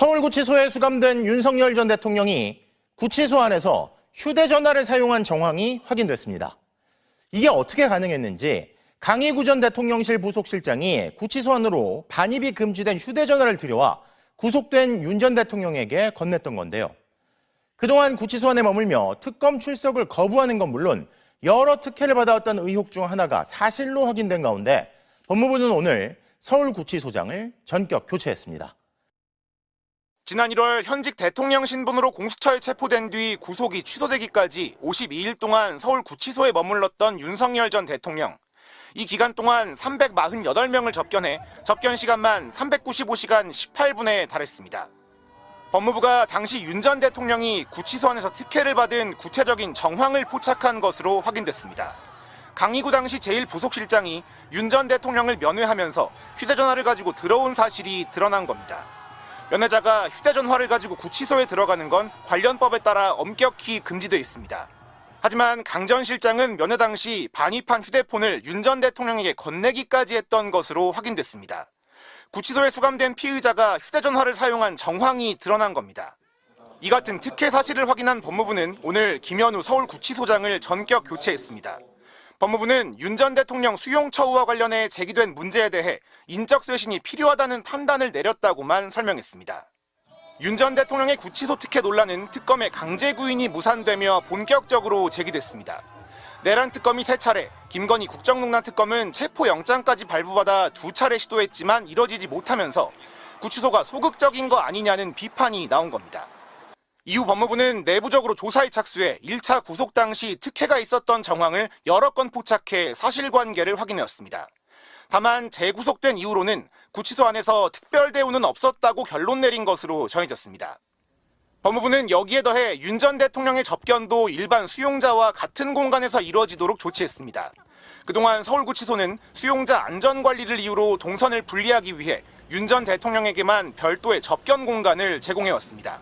서울구치소에 수감된 윤석열 전 대통령이 구치소 안에서 휴대전화를 사용한 정황이 확인됐습니다. 이게 어떻게 가능했는지 강희구 전 대통령실 부속실장이 구치소 안으로 반입이 금지된 휴대전화를 들여와 구속된 윤 전 대통령에게 건넸던 건데요. 그동안 구치소 안에 머물며 특검 출석을 거부하는 건 물론 여러 특혜를 받아왔던 의혹 중 하나가 사실로 확인된 가운데 법무부는 오늘 서울구치소장을 전격 교체했습니다. 지난 1월 현직 대통령 신분으로 공수처에 체포된 뒤 구속이 취소되기까지 52일 동안 서울구치소에 머물렀던 윤석열 전 대통령. 이 기간 동안 348명을 접견해 접견 시간만 395시간 18분에 달했습니다. 법무부가 당시 윤 전 대통령이 구치소 안에서 특혜를 받은 구체적인 정황을 포착한 것으로 확인됐습니다. 강희구 당시 제1부속실장이 윤 전 대통령을 면회하면서 휴대전화를 가지고 들어온 사실이 드러난 겁니다. 면회자가 휴대전화를 가지고 구치소에 들어가는 건 관련법에 따라 엄격히 금지되어 있습니다. 하지만 강 전 실장은 면회 당시 반입한 휴대폰을 윤 전 대통령에게 건네기까지 했던 것으로 확인됐습니다. 구치소에 수감된 피의자가 휴대전화를 사용한 정황이 드러난 겁니다. 이 같은 특혜 사실을 확인한 법무부는 오늘 김현우 서울구치소장을 전격 교체했습니다. 법무부는 윤 전 대통령 수용 처우와 관련해 제기된 문제에 대해 인적 쇄신이 필요하다는 판단을 내렸다고만 설명했습니다. 윤 전 대통령의 구치소 특혜 논란은 특검의 강제 구인이 무산되며 본격적으로 제기됐습니다. 내란 특검이 3차례, 김건희 국정농단 특검은 체포영장까지 발부받아 2차례 시도했지만 이뤄지지 못하면서 구치소가 소극적인 거 아니냐는 비판이 나온 겁니다. 이후 법무부는 내부적으로 조사에 착수해 1차 구속 당시 특혜가 있었던 정황을 여러 건 포착해 사실관계를 확인해왔습니다. 다만 재구속된 이후로는 구치소 안에서 특별 대우는 없었다고 결론 내린 것으로 전해졌습니다. 법무부는 여기에 더해 윤 전 대통령의 접견도 일반 수용자와 같은 공간에서 이루어지도록 조치했습니다. 그동안 서울구치소는 수용자 안전관리를 이유로 동선을 분리하기 위해 윤 전 대통령에게만 별도의 접견 공간을 제공해왔습니다.